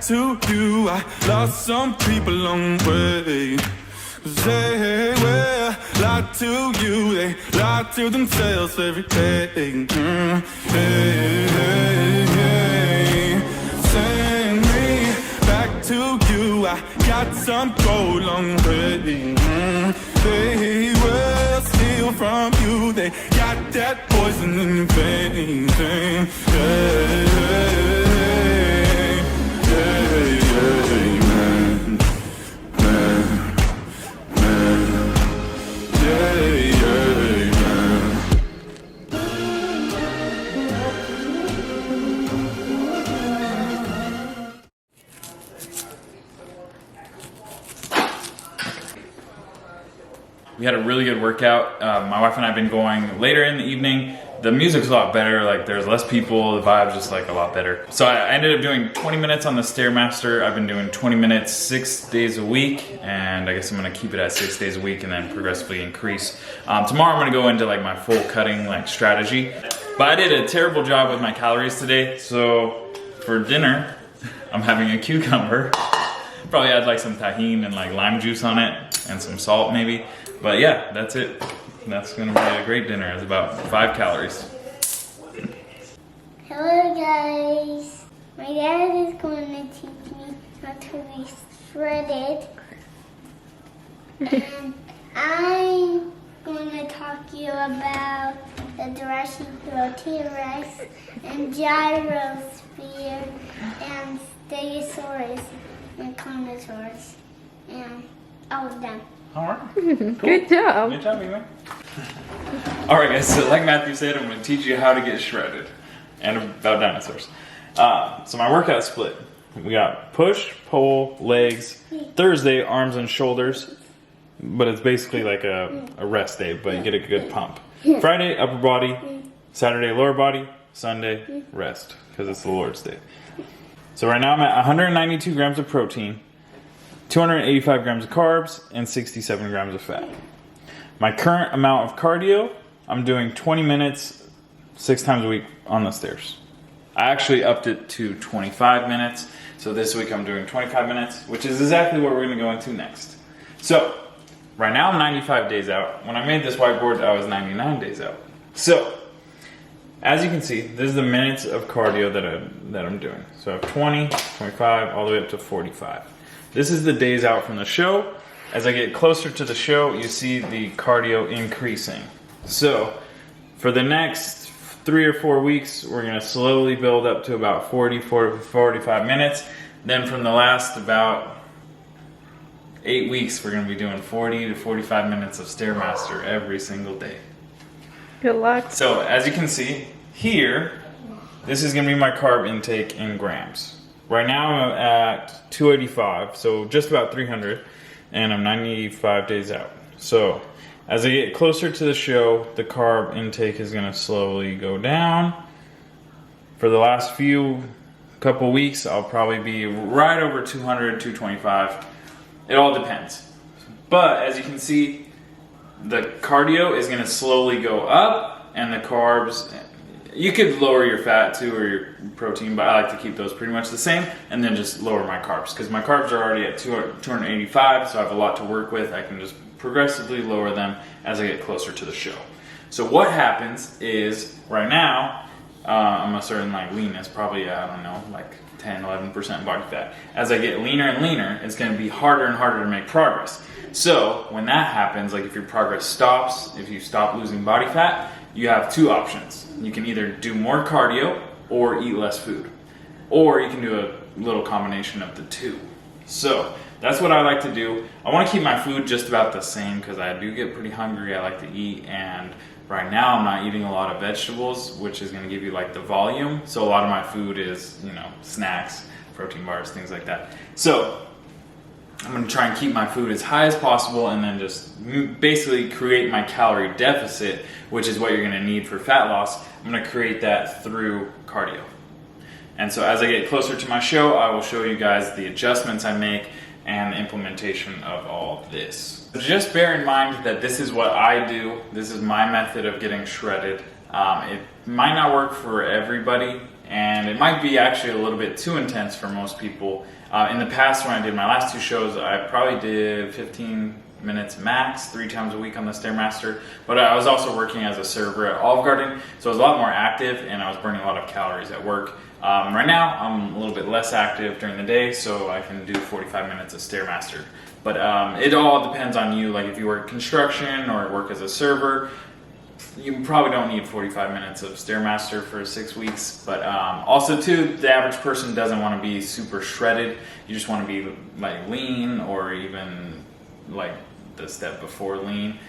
back to you. I lost some people along the way. They will lie to you, they lie to themselves every day. Hey, hey, hey. Send me back to you. I got some gold along the way. They will steal from you. They got that poison in your veins. Hey, hey, hey, hey, man, man, man, hey, hey, man. We had a really good workout. My wife and I have been going later in the evening. The music's a lot better, like there's less people, the vibe's just like a lot better. So I ended up doing 20 minutes on the Stairmaster. I've been doing 20 minutes 6 days a week, and I guess I'm gonna keep it at 6 days a week and then progressively increase. Tomorrow I'm gonna go into like my full cutting like strategy. But I did a terrible job with my calories today, so for dinner, I'm having a cucumber. Probably add like some tahini and like lime juice on it and some salt maybe. But yeah, that's it. That's gonna be a great dinner. It's about 5 calories. Hello guys. My dad is going to teach me how to be shredded. And I'm going to talk to you about the Jurassic protein rice and gyrosphere and stegosaurus and conosaurus and all of them. All right. Cool. Good job. Good job, Eva. All right, guys. So, like Matthew said, I'm going to teach you how to get shredded and about dinosaurs. So my workout split. We got push, pull, legs. Thursday, arms and shoulders, but it's basically like a rest day, but you get a good pump. Friday, upper body. Saturday, lower body. Sunday, rest, because it's the Lord's Day. So right now I'm at 192 grams of protein, 285 grams of carbs, and 67 grams of fat. My current amount of cardio, I'm doing 20 minutes 6 times a week on the stairs. I actually upped it to 25 minutes. So this week I'm doing 25 minutes, which is exactly what we're gonna go into next. So right now I'm 95 days out. When I made this whiteboard, I was 99 days out. So as you can see, this is the minutes of cardio that I'm doing. So I have 20, 25, all the way up to 45. This is the days out from the show. As I get closer to the show, you see the cardio increasing. So for the next 3 or 4 weeks, we're gonna slowly build up to about 45 minutes. Then from the last about 8 weeks, we're gonna be doing 40 to 45 minutes of Stairmaster every single day. Good luck. So as you can see here, this is gonna be my carb intake in grams. Right now I'm at 285, so just about 300, and I'm 95 days out. So as I get closer to the show, the carb intake is gonna slowly go down. For the last couple weeks, I'll probably be right over 200, 225. It all depends. But as you can see, the cardio is gonna slowly go up, and the carbs, you could lower your fat too or your protein, but I like to keep those pretty much the same and then just lower my carbs because my carbs are already at 285, so I have a lot to work with. I can just progressively lower them as I get closer to the show. So what happens is right now, I'm a certain like leanness, probably, I don't know, like 10, 11% body fat. As I get leaner and leaner, it's gonna be harder and harder to make progress. So when that happens, like if your progress stops, if you stop losing body fat, you have 2 options. You can either do more cardio or eat less food. Or you can do a little combination of the 2. So that's what I like to do. I want to keep my food just about the same because I do get pretty hungry. I like to eat, and right now I'm not eating a lot of vegetables, which is going to give you like the volume. So a lot of my food is, you know, snacks, protein bars, things like that. So I'm going to try and keep my food as high as possible and then just basically create my calorie deficit, which is what you're going to need for fat loss. I'm going to create that through cardio. And so as I get closer to my show, I will show you guys the adjustments I make and the implementation of all this. Just bear in mind that this is what I do. This is my method of getting shredded. It might not work for everybody, and it might be actually a little bit too intense for most people. In the past, when I did my last 2 shows, I probably did 15 minutes max 3 times a week on the Stairmaster, but I was also working as a server at Olive Garden, so I was a lot more active and I was burning a lot of calories at work. Right now I'm a little bit less active during the day, so I can do 45 minutes of Stairmaster, but it all depends on you. Like if you work construction or work as a server, you probably don't need 45 minutes of Stairmaster for 6 weeks, but also too, the average person doesn't want to be super shredded. You just want to be like lean, or even like the step before lean.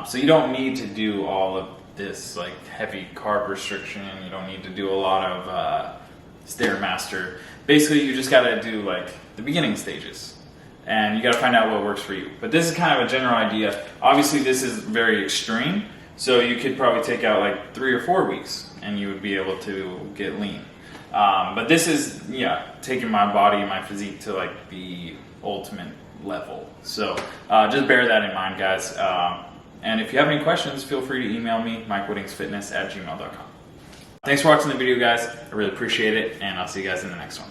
So you don't need to do all of this like heavy carb restriction. You don't need to do a lot of Stairmaster. Basically, you just got to do like the beginning stages, and you got to find out what works for you. But this is kind of a general idea. Obviously, this is very extreme, so you could probably take out like 3 or 4 weeks, and you would be able to get lean. But this is, yeah, taking my body, my physique to like the ultimate level. So just bear that in mind, guys. And if you have any questions, feel free to email me, MikeWoodingsFitness@gmail.com. Thanks for watching the video, guys. I really appreciate it, and I'll see you guys in the next one.